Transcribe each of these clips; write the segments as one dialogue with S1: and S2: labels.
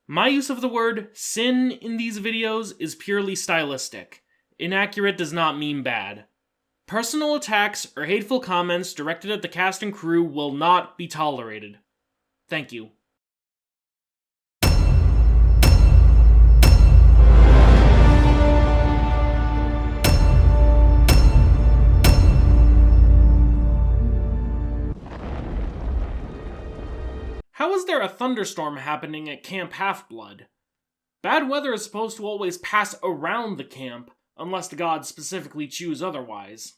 S1: My use of the word sin in these videos is purely stylistic. Inaccurate does not mean bad. Personal attacks or hateful comments directed at the cast and crew will not be tolerated. Thank you. How is there a thunderstorm happening at Camp Half-Blood? Bad weather is supposed to always pass around the camp, unless the gods specifically choose otherwise.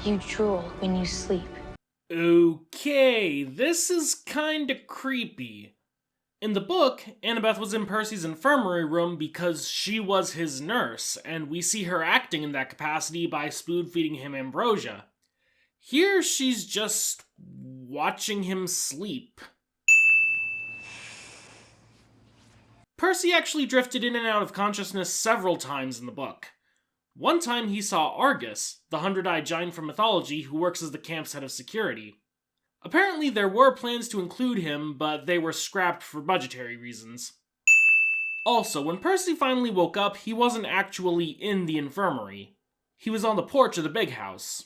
S2: You drool when you sleep.
S1: Okay, this is kinda creepy. In the book, Annabeth was in Percy's infirmary room because she was his nurse, and we see her acting in that capacity by spoon-feeding him ambrosia. Here, she's just watching him sleep. Percy actually drifted in and out of consciousness several times in the book. One time he saw Argus, the 100-eyed giant from mythology who works as the camp's head of security. Apparently there were plans to include him, but they were scrapped for budgetary reasons. Also, when Percy finally woke up, he wasn't actually in the infirmary. He was on the porch of the big house.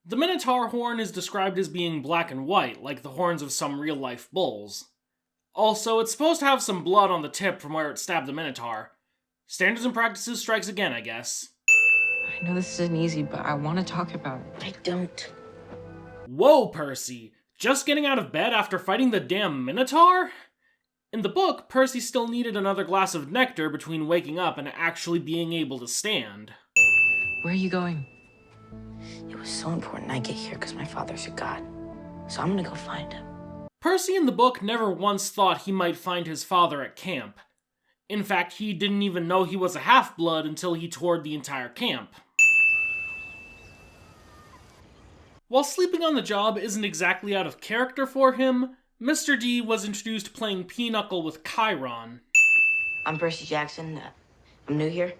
S1: The Minotaur horn is described as being black and white, like the horns of some real-life bulls. Also, it's supposed to have some blood on the tip from where it stabbed the Minotaur. Standards and practices strikes again, I guess.
S3: I know this isn't easy, but I want to talk about it.
S2: I don't.
S1: Whoa, Percy! Just getting out of bed after fighting the damn Minotaur? In the book, Percy still needed another glass of nectar between waking up and actually being able to stand.
S3: Where are you going?
S2: It was so important I get here because my father's a god. So I'm gonna go find him.
S1: Percy in the book never once thought he might find his father at camp. In fact, he didn't even know he was a half-blood until he toured the entire camp. While sleeping on the job isn't exactly out of character for him, Mr. D was introduced playing Pinochle with Chiron.
S2: I'm Percy Jackson. I'm new here.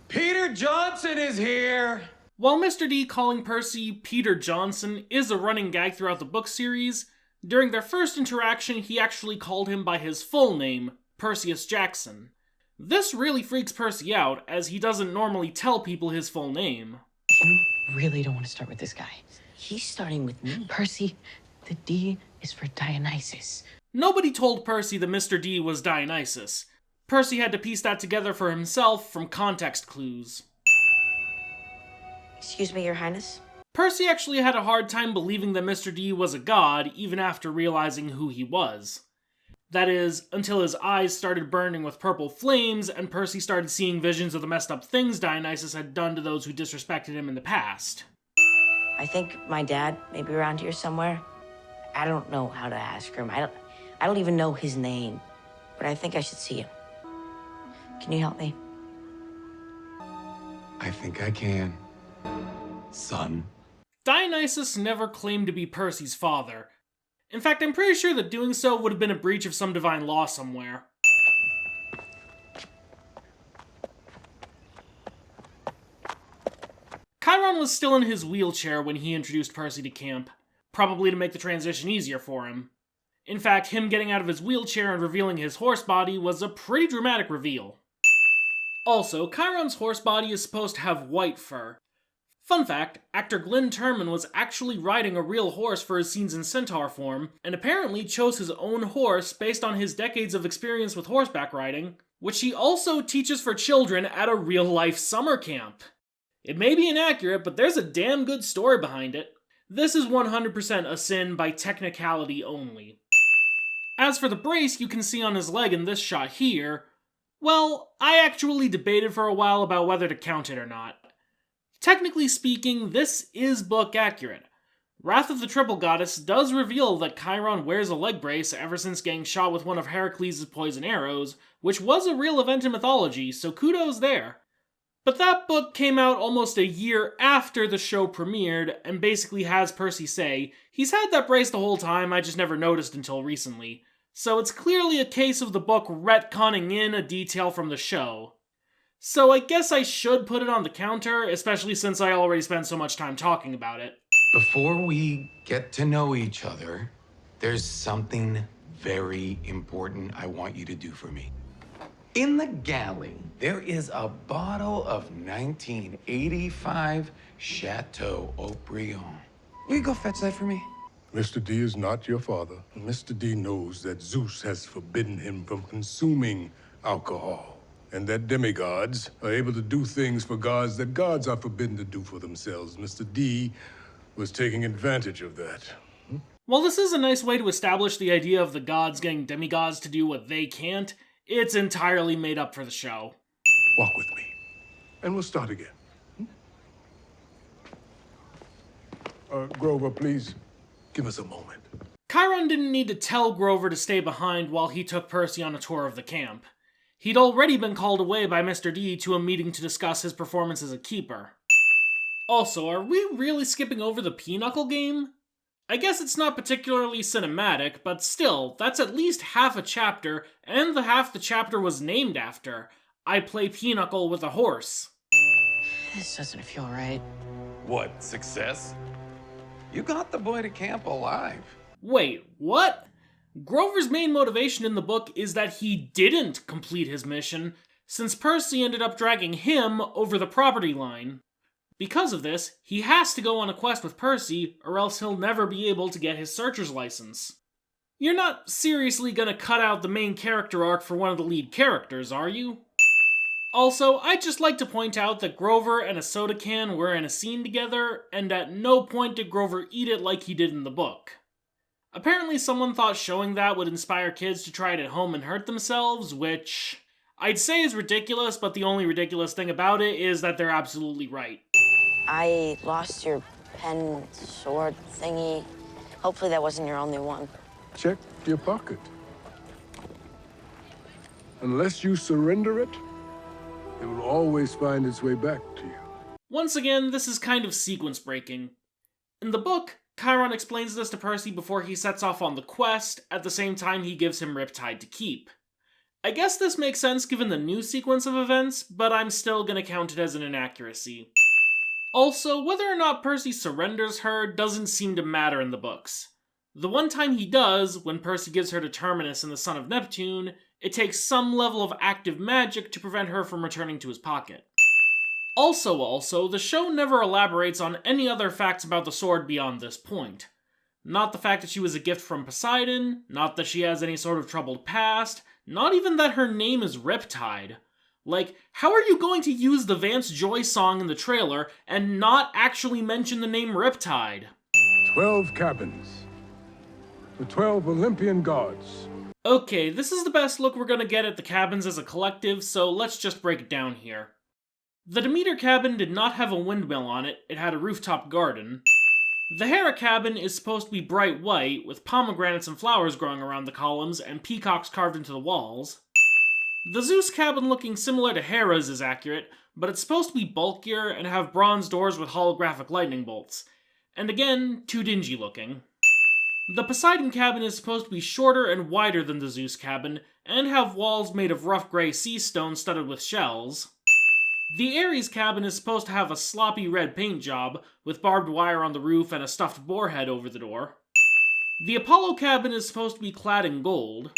S4: Peter Johnson is here!
S1: While Mr. D calling Percy Peter Johnson is a running gag throughout the book series, during their first interaction he actually called him by his full name, Perseus Jackson. This really freaks Percy out, as he doesn't normally tell people his full name.
S3: You really don't want to start with this guy.
S2: He's starting with me.
S3: Percy, the D is for Dionysus.
S1: Nobody told Percy that Mr. D was Dionysus. Percy had to piece that together for himself from context clues.
S2: Excuse me, Your Highness?
S1: Percy actually had a hard time believing that Mr. D was a god, even after realizing who he was. That is, until his eyes started burning with purple flames, and Percy started seeing visions of the messed up things Dionysus had done to those who disrespected him in the past.
S2: I think my dad may be around here somewhere. I don't know how to ask him. I don't even know his name. But I think I should see him. Can you help me?
S4: I think I can. Son.
S1: Dionysus never claimed to be Percy's father. In fact, I'm pretty sure that doing so would have been a breach of some divine law somewhere. Chiron was still in his wheelchair when he introduced Percy to camp, probably to make the transition easier for him. In fact, him getting out of his wheelchair and revealing his horse body was a pretty dramatic reveal. Also, Chiron's horse body is supposed to have white fur. Fun fact, actor Glyn Turman was actually riding a real horse for his scenes in centaur form, and apparently chose his own horse based on his decades of experience with horseback riding, which he also teaches for children at a real-life summer camp. It may be inaccurate, but there's a damn good story behind it. This is 100% a sin by technicality only. As for the brace you can see on his leg in this shot here, well, I actually debated for a while about whether to count it or not. Technically speaking, this is book accurate. Wrath of the Triple Goddess does reveal that Chiron wears a leg brace ever since getting shot with one of Heracles' poison arrows, which was a real event in mythology, so kudos there. But that book came out almost a year after the show premiered, and basically has Percy say, he's had that brace the whole time, I just never noticed until recently. So it's clearly a case of the book retconning in a detail from the show. So I guess I should put it on the counter, especially since I already spent so much time talking about it.
S4: Before we get to know each other, There's something very important I want you to do for me. In the galley, there is a bottle of 1985 Chateau Haut-Brion. Will you go fetch that for me?
S5: Mr. D is not your father. Mr. D knows that Zeus has forbidden him from consuming alcohol, and that demigods are able to do things for gods that gods are forbidden to do for themselves. Mr. D was taking advantage of that.
S1: While this is a nice way to establish the idea of the gods getting demigods to do what they can't, it's entirely made up for the show.
S5: Walk with me, and we'll start again. Grover, please, give us a moment.
S1: Chiron didn't need to tell Grover to stay behind while he took Percy on a tour of the camp. He'd already been called away by Mr. D to a meeting to discuss his performance as a keeper. Also, are we really skipping over the Pinochle game? I guess it's not particularly cinematic, but still, that's at least half a chapter, and the half the chapter was named after. I play Pinochle with a horse.
S3: This doesn't feel right.
S4: What, success? You got the boy to camp alive.
S1: Wait, what? Grover's main motivation in the book is that he didn't complete his mission, since Percy ended up dragging him over the property line. Because of this, he has to go on a quest with Percy, or else he'll never be able to get his searcher's license. You're not seriously gonna cut out the main character arc for one of the lead characters, are you? Also, I'd just like to point out that Grover and a soda can were in a scene together, and at no point did Grover eat it like he did in the book. Apparently someone thought showing that would inspire kids to try it at home and hurt themselves, which I'd say is ridiculous, but the only ridiculous thing about it is that they're absolutely right.
S2: I lost your pen sword thingy. Hopefully that wasn't your only one.
S5: Check your pocket. Unless you surrender it, it will always find its way back to you.
S1: Once again, this is kind of sequence breaking. In the book, Chiron explains this to Percy before he sets off on the quest, at the same time he gives him Riptide to keep. I guess this makes sense given the new sequence of events, but I'm still gonna count it as an inaccuracy. Also, whether or not Percy surrenders her doesn't seem to matter in the books. The one time he does, when Percy gives her to Terminus in the Son of Neptune, it takes some level of active magic to prevent her from returning to his pocket. Also, the show never elaborates on any other facts about the sword beyond this point. Not the fact that she was a gift from Poseidon, not that she has any sort of troubled past, not even that her name is Riptide. Like, how are you going to use the Vance Joy song in the trailer and not actually mention the name Riptide?
S5: 12 cabins. The 12 Olympian gods.
S1: Okay, this is the best look we're gonna get at the cabins as a collective, so let's just break it down here. The Demeter cabin did not have a windmill on it, it had a rooftop garden. The Hera cabin is supposed to be bright white, with pomegranates and flowers growing around the columns and peacocks carved into the walls. The Zeus cabin looking similar to Hera's is accurate, but it's supposed to be bulkier and have bronze doors with holographic lightning bolts. And again, too dingy looking. The Poseidon cabin is supposed to be shorter and wider than the Zeus cabin, and have walls made of rough grey sea stone studded with shells. The Ares cabin is supposed to have a sloppy red paint job, with barbed wire on the roof and a stuffed boar head over the door. The Apollo cabin is supposed to be clad in gold.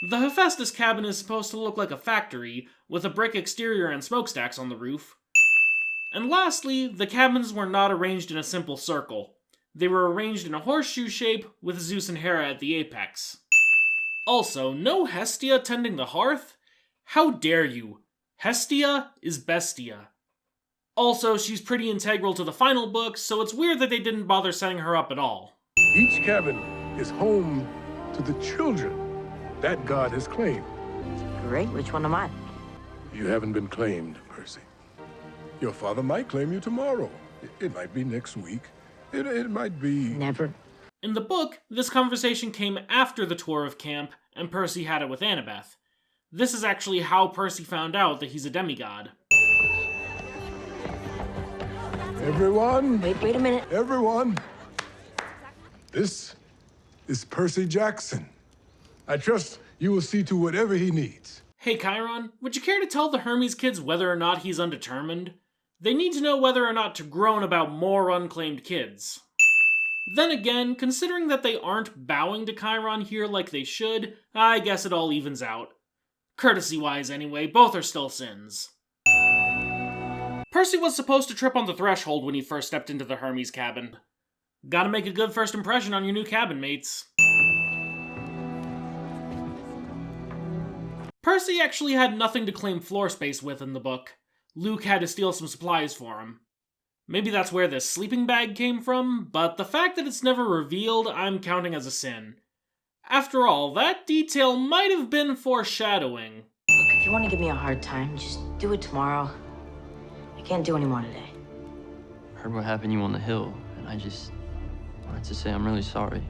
S1: The Hephaestus cabin is supposed to look like a factory, with a brick exterior and smokestacks on the roof. And lastly, the cabins were not arranged in a simple circle. They were arranged in a horseshoe shape, with Zeus and Hera at the apex. Also, no Hestia tending the hearth? How dare you? Hestia is Bestia. Also, she's pretty integral to the final book, so it's weird that they didn't bother setting her up at all.
S5: Each cabin is home to the children that God has claimed.
S2: Great, which one am I?
S5: You haven't been claimed, Percy. Your father might claim you tomorrow. It might be next week. It might be...
S2: Never.
S1: In the book, this conversation came after the tour of camp, and Percy had it with Annabeth. This is actually how Percy found out that he's a demigod.
S5: Everyone!
S2: Wait a minute.
S5: Everyone! This is Percy Jackson. I trust you will see to whatever he needs.
S1: Hey Chiron, would you care to tell the Hermes kids whether or not he's undetermined? They need to know whether or not to groan about more unclaimed kids. Then again, considering that they aren't bowing to Chiron here like they should, I guess it all evens out. Courtesy-wise anyway, both are still sins. Percy was supposed to trip on the threshold when he first stepped into the Hermes cabin. Gotta make a good first impression on your new cabin mates. Percy actually had nothing to claim floor space with in the book. Luke had to steal some supplies for him. Maybe that's where this sleeping bag came from, but the fact that it's never revealed, I'm counting as a sin. After all, that detail might have been foreshadowing.
S2: Look, if you want to give me a hard time, just do it tomorrow. I can't do any more today.
S6: Heard what happened to you on the hill, and I just wanted to say I'm really sorry.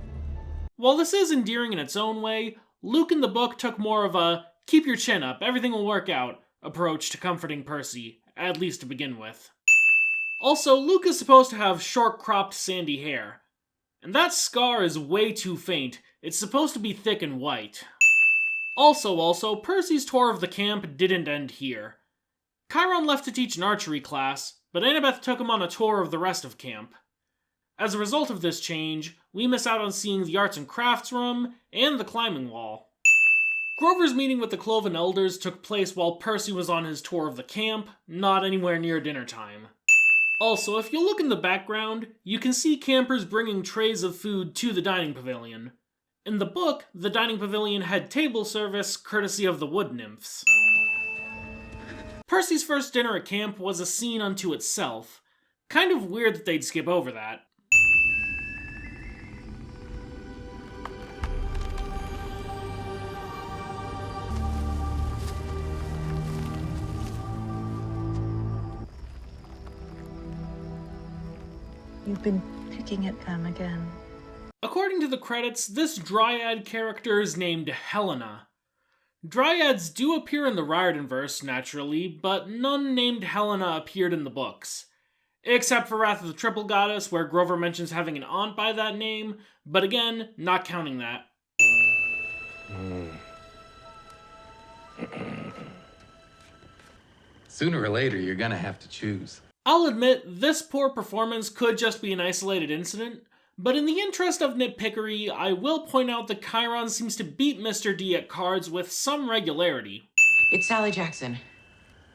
S1: While this is endearing in its own way, Luke in the book took more of a keep your chin up, everything will work out approach to comforting Percy, at least to begin with. Also, Luke is supposed to have short-cropped sandy hair, and that scar is way too faint. It's supposed to be thick and white. Also, Percy's tour of the camp didn't end here. Chiron left to teach an archery class, but Annabeth took him on a tour of the rest of camp. As a result of this change, we miss out on seeing the arts and crafts room and the climbing wall. Grover's meeting with the Cloven Elders took place while Percy was on his tour of the camp, not anywhere near dinner time. Also, if you look in the background, you can see campers bringing trays of food to the dining pavilion. In the book, the dining pavilion had table service courtesy of the wood nymphs. Percy's first dinner at camp was a scene unto itself. Kind of weird that they'd skip over that.
S7: You've been picking at them again.
S1: According to the credits, this Dryad character is named Helena. Dryads do appear in the Riordanverse, naturally, but none named Helena appeared in the books. Except for Wrath of the Triple Goddess, where Grover mentions having an aunt by that name, but again, not counting that.
S4: Sooner or later, you're gonna have to choose.
S1: I'll admit, this poor performance could just be an isolated incident, but in the interest of nitpickery, I will point out that Chiron seems to beat Mr. D at cards with some regularity.
S2: It's Sally Jackson.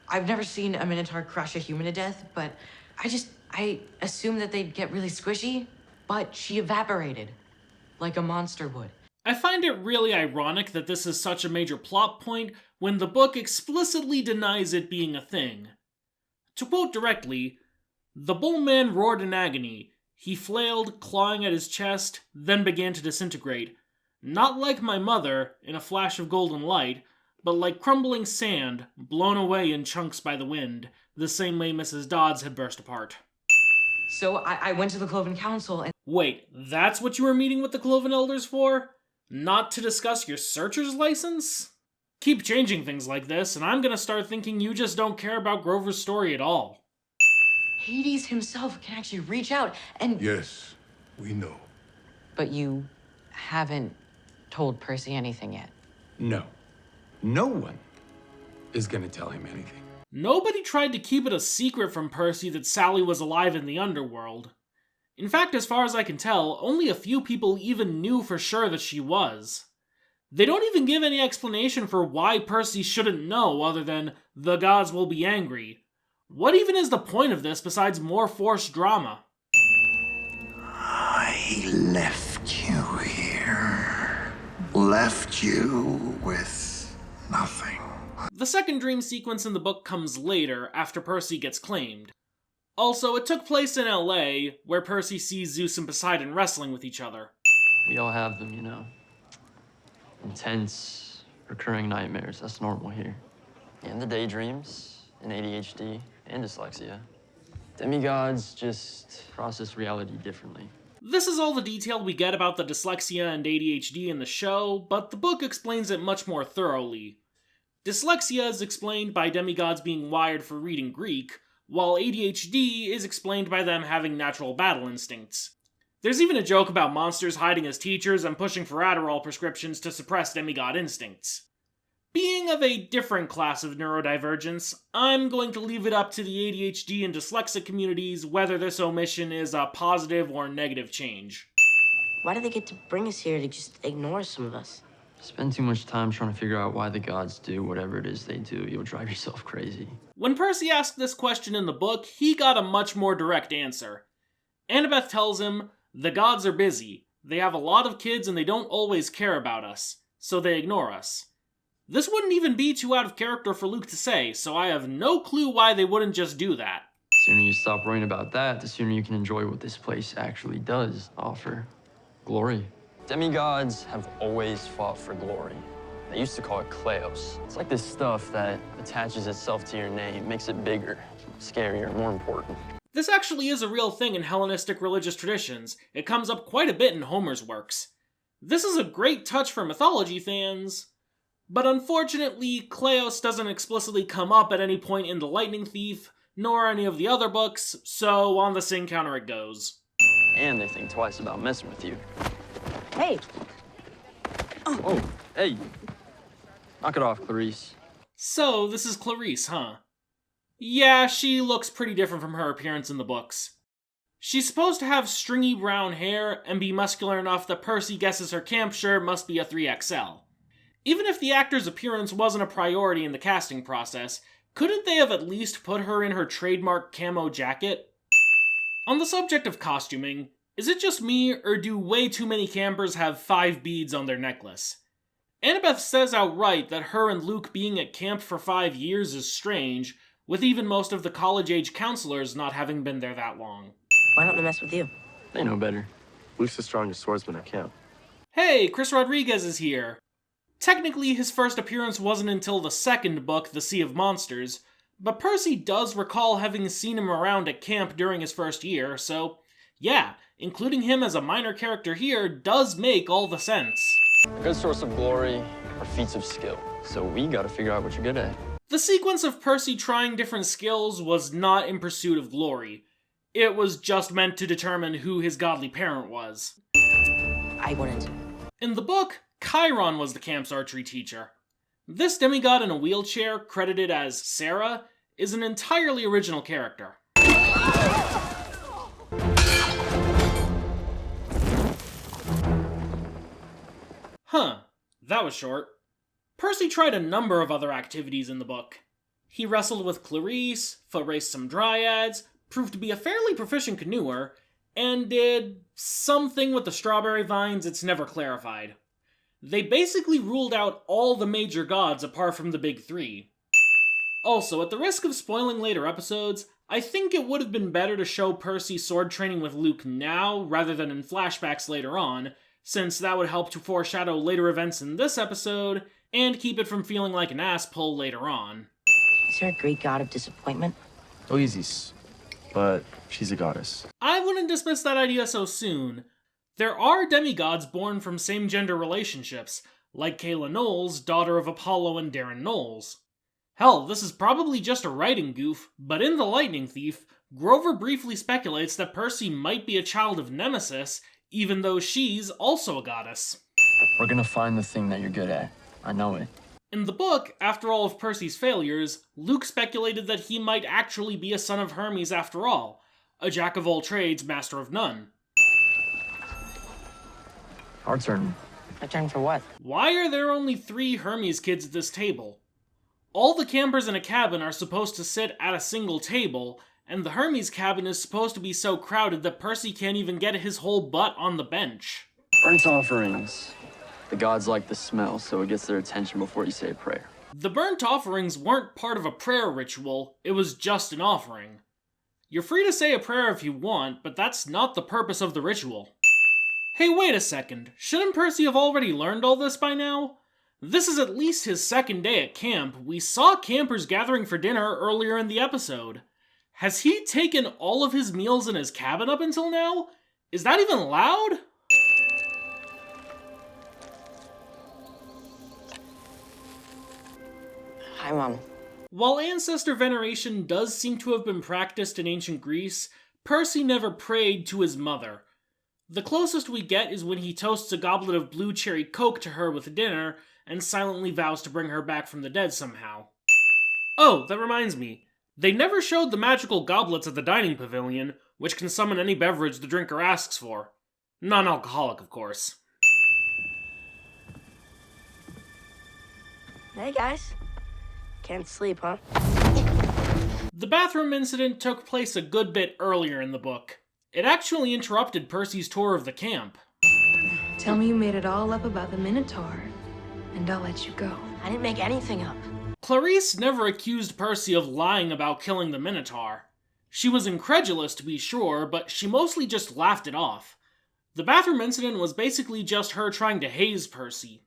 S2: I've never seen a Minotaur crush a human to death, but I assumed that they'd get really squishy, but she evaporated. Like a monster would.
S1: I find it really ironic that this is such a major plot point when the book explicitly denies it being a thing. To quote directly, "The bullman roared in agony. He flailed, clawing at his chest, then began to disintegrate. Not like my mother, in a flash of golden light, but like crumbling sand, blown away in chunks by the wind, the same way Mrs. Dodds had burst apart."
S2: So I went to the Cloven Council and...
S1: Wait, that's what you were meeting with the Cloven Elders for? Not to discuss your searcher's license? Keep changing things like this, and I'm gonna start thinking you just don't care about Grover's story at all.
S2: Hades himself can actually reach out and...
S5: Yes, we know.
S2: But you haven't told Percy anything yet.
S4: No. No one is gonna tell him anything.
S1: Nobody tried to keep it a secret from Percy that Sally was alive in the underworld. In fact, as far as I can tell, only a few people even knew for sure that she was. They don't even give any explanation for why Percy shouldn't know other than the gods will be angry. What even is the point of this besides more forced drama?
S8: I left you here. Left you with nothing.
S1: The second dream sequence in the book comes later, after Percy gets claimed. Also, it took place in LA, where Percy sees Zeus and Poseidon wrestling with each other.
S6: We all have them, you know. Intense, recurring nightmares, that's normal here. And the daydreams, and ADHD, and dyslexia. Demigods just process reality differently.
S1: This is all the detail we get about the dyslexia and ADHD in the show, but the book explains it much more thoroughly. Dyslexia is explained by demigods being wired for reading Greek, while ADHD is explained by them having natural battle instincts. There's even a joke about monsters hiding as teachers and pushing for Adderall prescriptions to suppress demigod instincts. Being of a different class of neurodivergence, I'm going to leave it up to the ADHD and dyslexic communities whether this omission is a positive or negative change.
S2: Why do they get to bring us here to just ignore some of us?
S6: Spend too much time trying to figure out why the gods do whatever it is they do. You'll drive yourself crazy.
S1: When Percy asked this question in the book, he got a much more direct answer. Annabeth tells him, "The gods are busy. They have a lot of kids and they don't always care about us, so they ignore us." This wouldn't even be too out of character for Luke to say, so I have no clue why they wouldn't just do that.
S6: The sooner you stop worrying about that, the sooner you can enjoy what this place actually does offer. Glory. Demigods have always fought for glory. They used to call it kleos. It's like this stuff that attaches itself to your name, makes it bigger, scarier, more important.
S1: This actually is a real thing in Hellenistic religious traditions. It comes up quite a bit in Homer's works. This is a great touch for mythology fans, but unfortunately, Kleos doesn't explicitly come up at any point in The Lightning Thief, nor any of the other books, so on the Sin counter it goes.
S6: And they think twice about messing with you.
S2: Hey,
S6: Oh, hey. Knock it off, Clarice.
S1: So, this is Clarice, huh? Yeah, she looks pretty different from her appearance in the books. She's supposed to have stringy brown hair and be muscular enough that Percy guesses her camp shirt must be a 3XL. Even if the actor's appearance wasn't a priority in the casting process, couldn't they have at least put her in her trademark camo jacket? On the subject of costuming, is it just me, or do way too many campers have 5 beads on their necklace? Annabeth says outright that her and Luke being at camp for 5 years is strange, with even most of the college-age counselors not having been there that long.
S2: why don't they mess with you?
S6: They know better.
S9: Luke's the strongest swordsman at camp.
S1: Hey, Chris Rodriguez is here! Technically, his first appearance wasn't until the second book, The Sea of Monsters, but Percy does recall having seen him around at camp during his first year, so yeah, including him as a minor character here does make all the sense.
S6: A good source of glory are feats of skill, so we gotta figure out what you're good at.
S1: The sequence of Percy trying different skills was not in pursuit of glory. It was just meant to determine who his godly parent was.
S2: I wouldn't.
S1: In the book, Chiron was the camp's archery teacher. This demigod in a wheelchair, credited as Sarah, is an entirely original character. Huh, that was short. Percy tried a number of other activities in the book. He wrestled with Clarice, foot raced some dryads, proved to be a fairly proficient canoeer, and did something with the strawberry vines it's never clarified. They basically ruled out all the major gods apart from the big 3. Also, at the risk of spoiling later episodes, I think it would have been better to show Percy sword training with Luke now rather than in flashbacks later on, since that would help to foreshadow later events in this episode and keep it from feeling like an ass pull later on.
S2: Is there a Greek god of disappointment?
S9: Oasis. But she's a goddess.
S1: I wouldn't dismiss that idea so soon. There are demigods born from same-gender relationships, like Kayla Knowles, daughter of Apollo and Darren Knowles. Hell, this is probably just a writing goof, but in The Lightning Thief, Grover briefly speculates that Percy might be a child of Nemesis, even though she's also a goddess.
S6: We're gonna find the thing that you're good at. I know it.
S1: In the book, after all of Percy's failures, Luke speculated that he might actually be a son of Hermes after all, a jack of all trades, master of none.
S6: Our turn.
S2: My turn for what?
S1: Why are there only 3 Hermes kids at this table? All the campers in a cabin are supposed to sit at a single table, and the Hermes cabin is supposed to be so crowded that Percy can't even get his whole butt on the bench.
S6: Burnt offerings. The gods like the smell, so it gets their attention before you say a prayer.
S1: The burnt offerings weren't part of a prayer ritual, it was just an offering. You're free to say a prayer if you want, but that's not the purpose of the ritual. Hey, wait a second, shouldn't Percy have already learned all this by now? This is at least his second day at camp. We saw campers gathering for dinner earlier in the episode. Has he taken all of his meals in his cabin up until now? Is that even allowed?
S2: Hi, Mom.
S1: While ancestor veneration does seem to have been practiced in ancient Greece, Percy never prayed to his mother. The closest we get is when he toasts a goblet of blue cherry coke to her with dinner, and silently vows to bring her back from the dead somehow. Oh, that reminds me. They never showed the magical goblets at the dining pavilion, which can summon any beverage the drinker asks for. Non-alcoholic, of course.
S2: Hey, guys. Can't sleep, huh?
S1: The bathroom incident took place a good bit earlier in the book. It actually interrupted Percy's tour of the camp.
S3: Tell me you made it all up about the Minotaur, and I'll let you go.
S2: I didn't make anything up.
S1: Clarice never accused Percy of lying about killing the Minotaur. She was incredulous, to be sure, but she mostly just laughed it off. The bathroom incident was basically just her trying to haze Percy.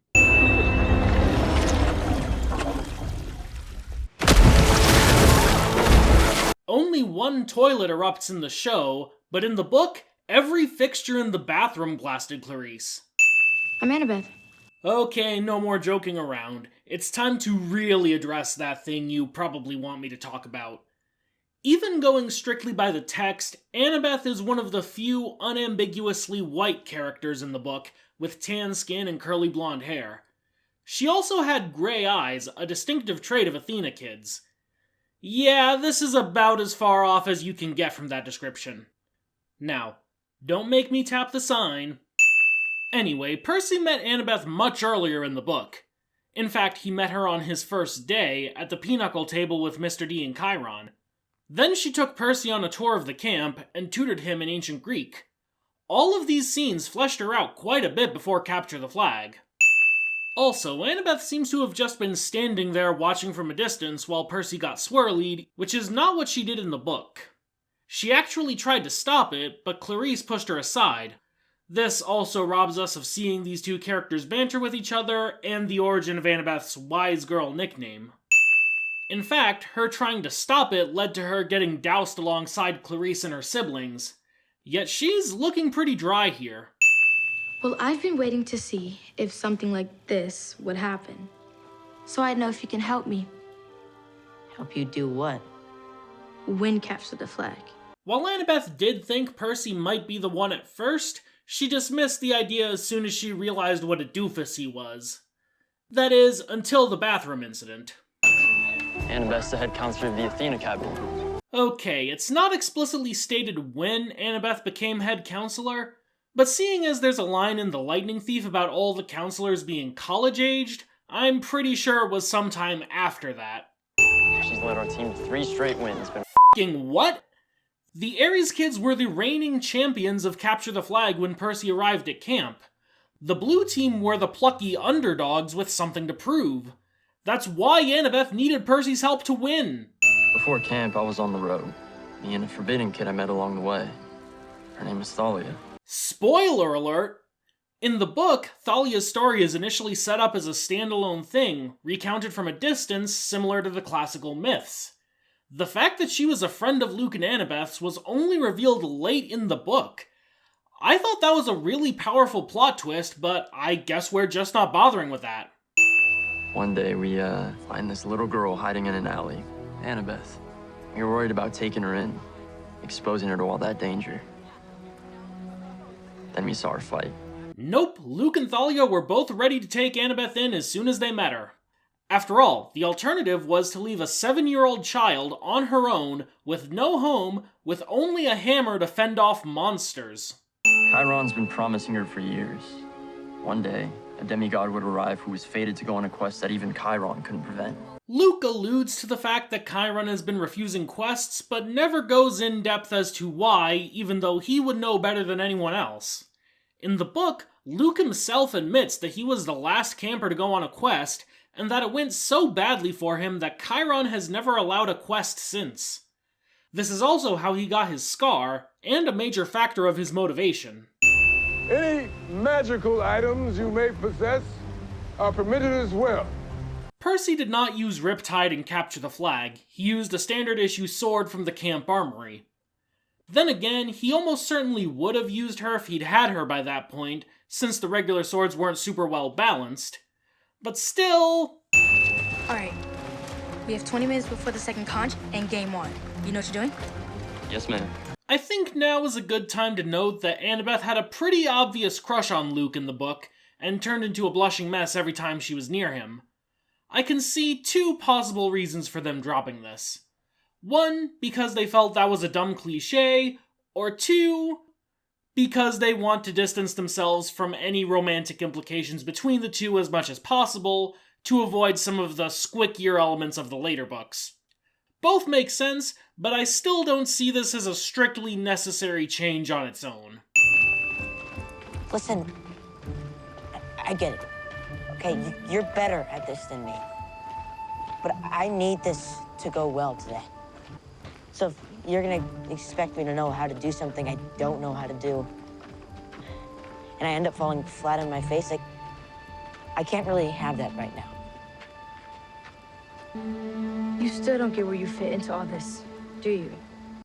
S1: Only one toilet erupts in the show, but in the book, every fixture in the bathroom blasted Clarice.
S10: I'm Annabeth.
S1: Okay, no more joking around. It's time to really address that thing you probably want me to talk about. Even going strictly by the text, Annabeth is one of the few unambiguously white characters in the book, with tan skin and curly blonde hair. She also had gray eyes, a distinctive trait of Athena kids. Yeah, this is about as far off as you can get from that description. Now, don't make me tap the sign. Anyway, Percy met Annabeth much earlier in the book. In fact, he met her on his first day, at the pinochle table with Mr. D and Chiron. Then she took Percy on a tour of the camp, and tutored him in ancient Greek. All of these scenes fleshed her out quite a bit before Capture the Flag. Also, Annabeth seems to have just been standing there watching from a distance while Percy got swirlied, which is not what she did in the book. She actually tried to stop it, but Clarice pushed her aside. This also robs us of seeing these two characters banter with each other, and the origin of Annabeth's Wise Girl nickname. In fact, her trying to stop it led to her getting doused alongside Clarice and her siblings. Yet she's looking pretty dry here.
S10: Well, I've been waiting to see if something like this would happen. So I know if you can help me
S2: Help you do what?
S10: win Capture the Flag.
S1: While Annabeth did think Percy might be the one at first, she dismissed the idea as soon as she realized what a doofus he was. That is, until the bathroom incident.
S6: Annabeth's the head counselor of the Athena Academy.
S1: Okay, it's not explicitly stated when Annabeth became head counselor, but seeing as there's a line in The Lightning Thief about all the counselors being college-aged, I'm pretty sure it was sometime after that.
S6: She's led our team to 3 straight wins.
S1: F***ing what? The Ares kids were the reigning champions of Capture the Flag when Percy arrived at camp. The blue team were the plucky underdogs with something to prove. That's why Annabeth needed Percy's help to win.
S6: Before camp, I was on the road. Me and a forbidden kid I met along the way. Her name is Thalia.
S1: Spoiler alert! In the book, Thalia's story is initially set up as a standalone thing, recounted from a distance similar to the classical myths. The fact that she was a friend of Luke and Annabeth's was only revealed late in the book. I thought that was a really powerful plot twist, but I guess we're just not bothering with that.
S6: One day, we find this little girl hiding in an alley, Annabeth. We were worried about taking her in, exposing her to all that danger. Then we saw her fight.
S1: Nope, Luke and Thalia were both ready to take Annabeth in as soon as they met her. After all, the alternative was to leave a 7-year-old child on her own, with no home, with only a hammer to fend off monsters.
S6: Chiron's been promising her for years. One day, a demigod would arrive who was fated to go on a quest that even Chiron couldn't prevent.
S1: Luke alludes to the fact that Chiron has been refusing quests, but never goes in depth as to why, even though he would know better than anyone else. In the book, Luke himself admits that he was the last camper to go on a quest, and that it went so badly for him that Chiron has never allowed a quest since. This is also how he got his scar, and a major factor of his motivation.
S11: Any magical items you may possess are permitted as well.
S1: Percy did not use Riptide and Capture the Flag. He used a standard issue sword from the camp armory. Then again, he almost certainly would have used her if he'd had her by that point, since the regular swords weren't super well balanced. But still...
S10: Alright, we have 20 minutes before the second conch and game 1. You know what you're doing?
S6: Yes, ma'am.
S1: I think now is a good time to note that Annabeth had a pretty obvious crush on Luke in the book, and turned into a blushing mess every time she was near him. I can see 2 possible reasons for them dropping this. 1, because they felt that was a dumb cliche, or 2, because they want to distance themselves from any romantic implications between the two as much as possible to avoid some of the squickier elements of the later books. Both make sense, but I still don't see this as a strictly necessary change on its own.
S2: Listen, I get it. Okay, you're better at this than me. But I need this to go well today. So if you're gonna expect me to know how to do something I don't know how to do, and I end up falling flat on my face, like, I can't really have that right now.
S3: You still don't get where you fit into all this, do you?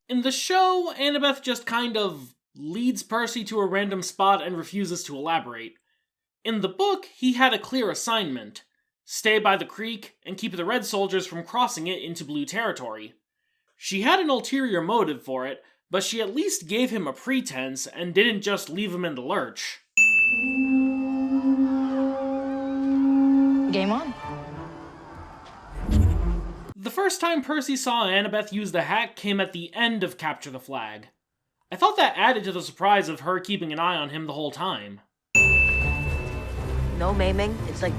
S1: In the show, Annabeth just kind of leads Percy to a random spot and refuses to elaborate. In the book, he had a clear assignment: stay by the creek and keep the Red soldiers from crossing it into Blue territory. She had an ulterior motive for it, but she at least gave him a pretense and didn't just leave him in the lurch.
S3: Game on.
S1: The first time Percy saw Annabeth use the hack came at the end of Capture the Flag. I thought that added to the surprise of her keeping an eye on him the whole time.
S2: No maiming, it's like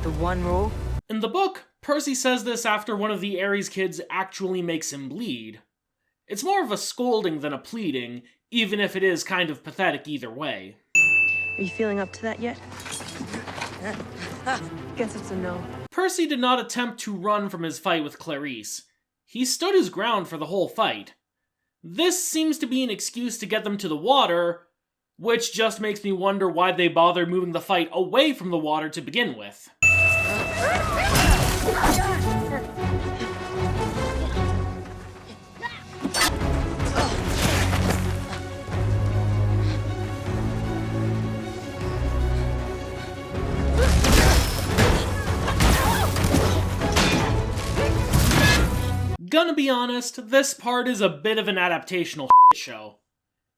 S2: the one rule.
S1: In the book, Percy says this after one of the Ares kids actually makes him bleed. It's more of a scolding than a pleading, even if it is kind of pathetic either way.
S3: Are you feeling up to that yet? Guess it's a no.
S1: Percy did not attempt to run from his fight with Clarice. He stood his ground for the whole fight. This seems to be an excuse to get them to the water, which just makes me wonder why they bothered moving the fight away from the water to begin with. Gonna be honest, this part is a bit of an adaptational show.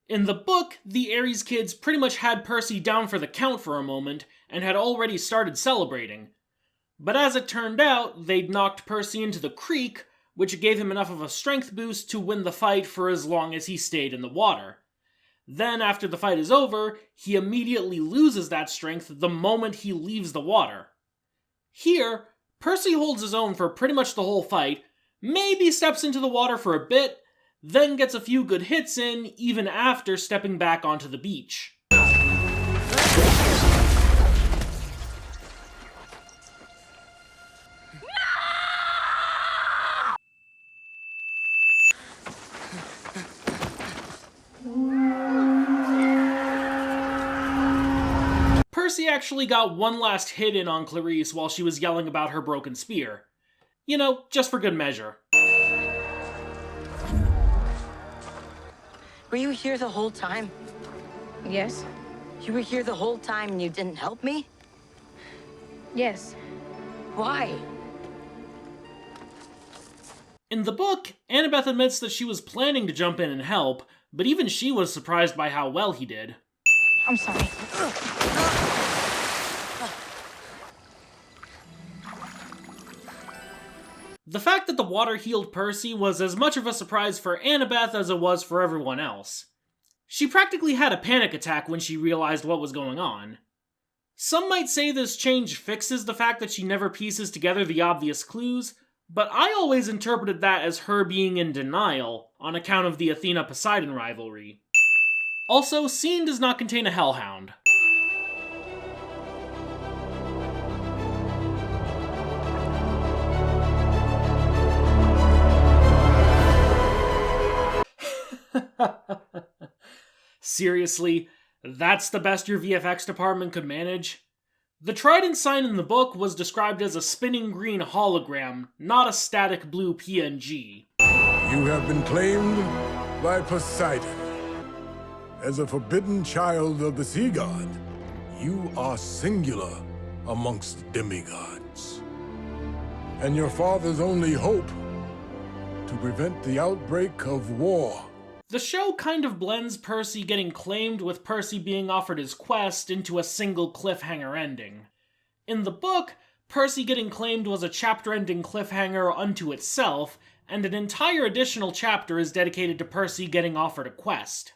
S1: In the book, the Ares kids pretty much had Percy down for the count for a moment and had already started celebrating. But as it turned out, they'd knocked Percy into the creek, which gave him enough of a strength boost to win the fight for as long as he stayed in the water. Then, after the fight is over, he immediately loses that strength the moment he leaves the water. Here, Percy holds his own for pretty much the whole fight, maybe steps into the water for a bit, then gets a few good hits in even after stepping back onto the beach. Percy actually got one last hit in on Clarice while she was yelling about her broken spear. You know, just for good measure.
S2: Were you here the whole time?
S3: Yes?
S2: You were here the whole time and you didn't help me?
S3: Yes.
S2: Why?
S1: In the book, Annabeth admits that she was planning to jump in and help, but even she was surprised by how well he did.
S3: I'm sorry.
S1: The fact that the water healed Percy was as much of a surprise for Annabeth as it was for everyone else. She practically had a panic attack when she realized what was going on. Some might say this change fixes the fact that she never pieces together the obvious clues, but I always interpreted that as her being in denial on account of the Athena-Poseidon rivalry. Also, Scene does not contain a hellhound. Seriously, that's the best your VFX department could manage? The trident sign in the book was described as a spinning green hologram, not a static blue PNG.
S5: You have been claimed by Poseidon. As a forbidden child of the sea god, you are singular amongst demigods. And your father's only hope to prevent the outbreak of war.
S1: The show kind of blends Percy getting claimed with Percy being offered his quest into a single cliffhanger ending. In the book, Percy getting claimed was a chapter-ending cliffhanger unto itself, and an entire additional chapter is dedicated to Percy getting offered a quest.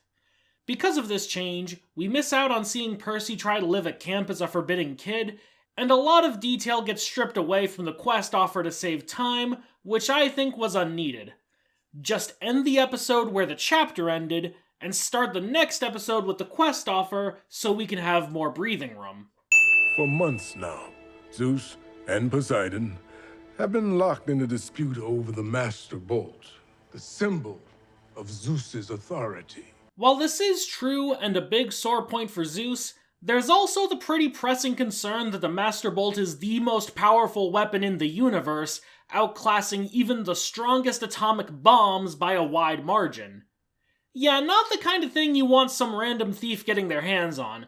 S1: Because of this change, we miss out on seeing Percy try to live at camp as a forbidden kid, and a lot of detail gets stripped away from the quest offer to save time, which I think was unneeded. Just end the episode where the chapter ended, and start the next episode with the quest offer so we can have more breathing room.
S5: For months now, Zeus and Poseidon have been locked in a dispute over the Master Bolt, the symbol of Zeus's authority.
S1: While this is true and a big sore point for Zeus, there's also the pretty pressing concern that the Master Bolt is the most powerful weapon in the universe, outclassing even the strongest atomic bombs by a wide margin. Yeah, not the kind of thing you want some random thief getting their hands on,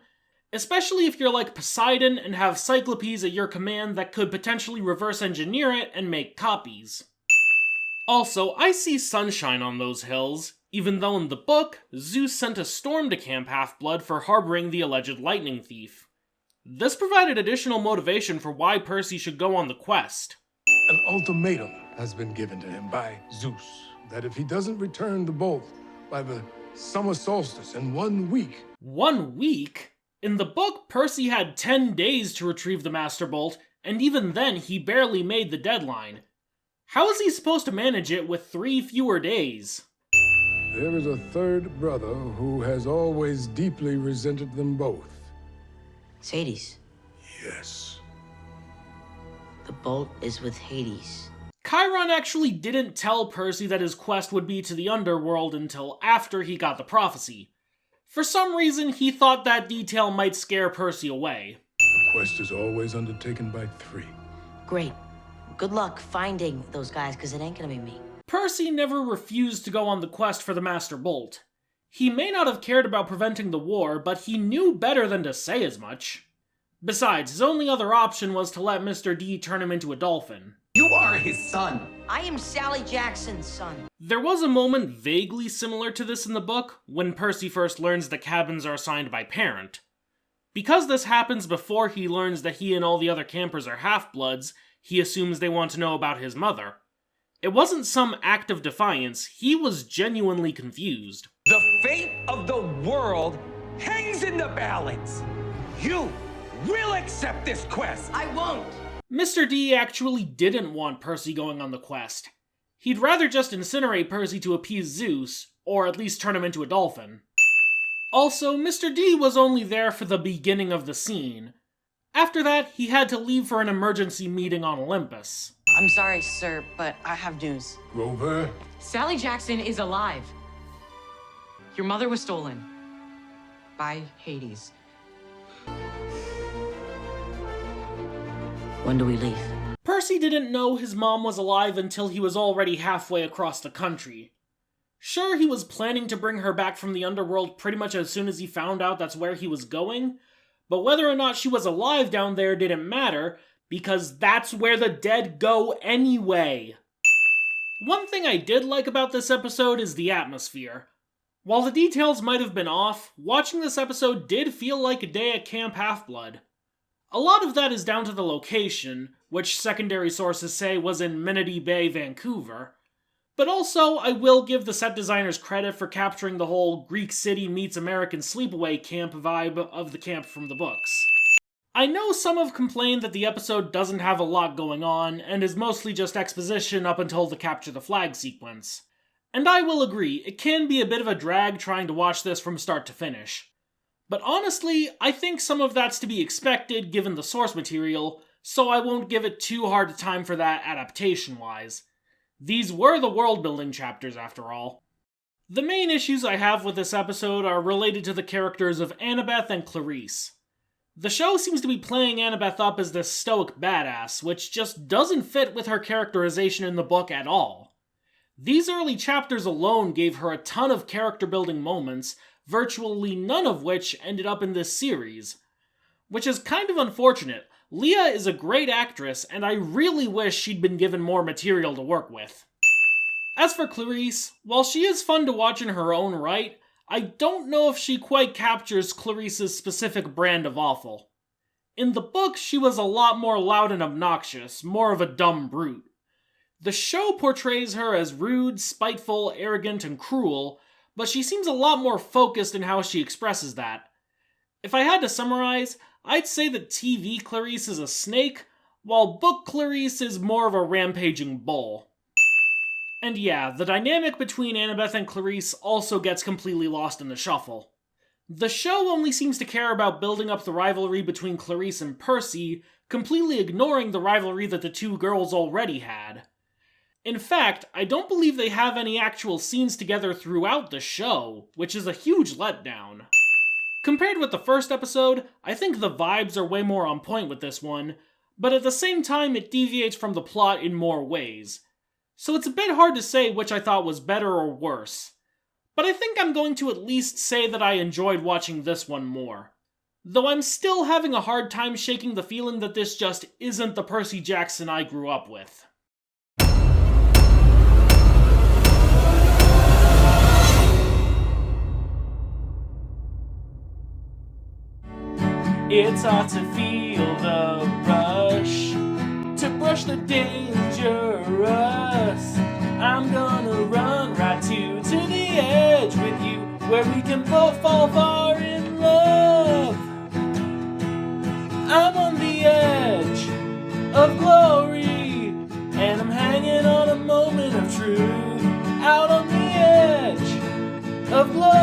S1: especially if you're like Poseidon and have Cyclopes at your command that could potentially reverse engineer it and make copies. Also, I see sunshine on those hills, even though in the book, Zeus sent a storm to Camp Half-Blood for harboring the alleged lightning thief. This provided additional motivation for why Percy should go on the quest.
S5: An ultimatum has been given to him by Zeus that if he doesn't return the bolt by the summer solstice in 1 week...
S1: 1 week? In the book, Percy had 10 days to retrieve the Master Bolt, and even then he barely made the deadline. How is he supposed to manage it with 3 fewer days?
S5: There is a third brother who has always deeply resented them both.
S2: It's Hades.
S5: Yes.
S2: The bolt is with Hades.
S1: Chiron actually didn't tell Percy that his quest would be to the underworld until after he got the prophecy. For some reason, he thought that detail might scare Percy away.
S5: The quest is always undertaken by 3.
S2: Great. Good luck finding those guys, because it ain't gonna be me.
S1: Percy never refused to go on the quest for the Master Bolt. He may not have cared about preventing the war, but he knew better than to say as much. Besides, his only other option was to let Mr. D turn him into a dolphin.
S4: You are his son.
S2: I am Sally Jackson's son.
S1: There was a moment vaguely similar to this in the book, when Percy first learns the cabins are assigned by parent. Because this happens before he learns that he and all the other campers are half-bloods, he assumes they want to know about his mother. It wasn't some act of defiance, he was genuinely confused.
S4: The fate of the world hangs in the balance. You will accept this quest.
S2: I won't.
S1: Mr. D actually didn't want Percy going on the quest. He'd rather just incinerate Percy to appease Zeus, or at least turn him into a dolphin. Also, Mr. D was only there for the beginning of the scene. After that, he had to leave for an emergency meeting on Olympus.
S2: I'm sorry, sir, but I have news.
S5: Grover?
S12: Sally Jackson is alive. Your mother was stolen. By Hades.
S2: When do we leave?
S1: Percy didn't know his mom was alive until he was already halfway across the country. Sure, he was planning to bring her back from the underworld pretty much as soon as he found out that's where he was going, but whether or not she was alive down there didn't matter, because that's where the dead go anyway. One thing I did like about this episode is the atmosphere. While the details might have been off, watching this episode did feel like a day at Camp Half-Blood. A lot of that is down to the location, which secondary sources say was in Manatee Bay, Vancouver. But also, I will give the set designers credit for capturing the whole Greek city meets American sleepaway camp vibe of the camp from the books. I know some have complained that the episode doesn't have a lot going on, and is mostly just exposition up until the capture the flag sequence. And I will agree, it can be a bit of a drag trying to watch this from start to finish. But honestly, I think some of that's to be expected given the source material, so I won't give it too hard a time for that adaptation-wise. These were the world-building chapters, after all. The main issues I have with this episode are related to the characters of Annabeth and Clarice. The show seems to be playing Annabeth up as this stoic badass, which just doesn't fit with her characterization in the book at all. These early chapters alone gave her a ton of character-building moments, virtually none of which ended up in this series. Which is kind of unfortunate. Leah is a great actress, and I really wish she'd been given more material to work with. As for Clarice, while she is fun to watch in her own right, I don't know if she quite captures Clarice's specific brand of awful. In the book, she was a lot more loud and obnoxious, more of a dumb brute. The show portrays her as rude, spiteful, arrogant, and cruel, but she seems a lot more focused in how she expresses that. If I had to summarize, I'd say that TV Clarice is a snake, while book Clarice is more of a rampaging bull. And yeah, the dynamic between Annabeth and Clarice also gets completely lost in the shuffle. The show only seems to care about building up the rivalry between Clarice and Percy, completely ignoring the rivalry that the two girls already had. In fact, I don't believe they have any actual scenes together throughout the show, which is a huge letdown. Compared with the first episode, I think the vibes are way more on point with this one, but at the same time it deviates from the plot in more ways. So it's a bit hard to say which I thought was better or worse. But I think I'm going to at least say that I enjoyed watching this one more. Though I'm still having a hard time shaking the feeling that this just isn't the Percy Jackson I grew up with. It's hard to feel the rush, to brush the dangerous. I'm gonna run right to the edge with you, where we can both fall far in love. I'm on the edge of glory, and I'm hanging on a moment of truth. Out on the edge of glory.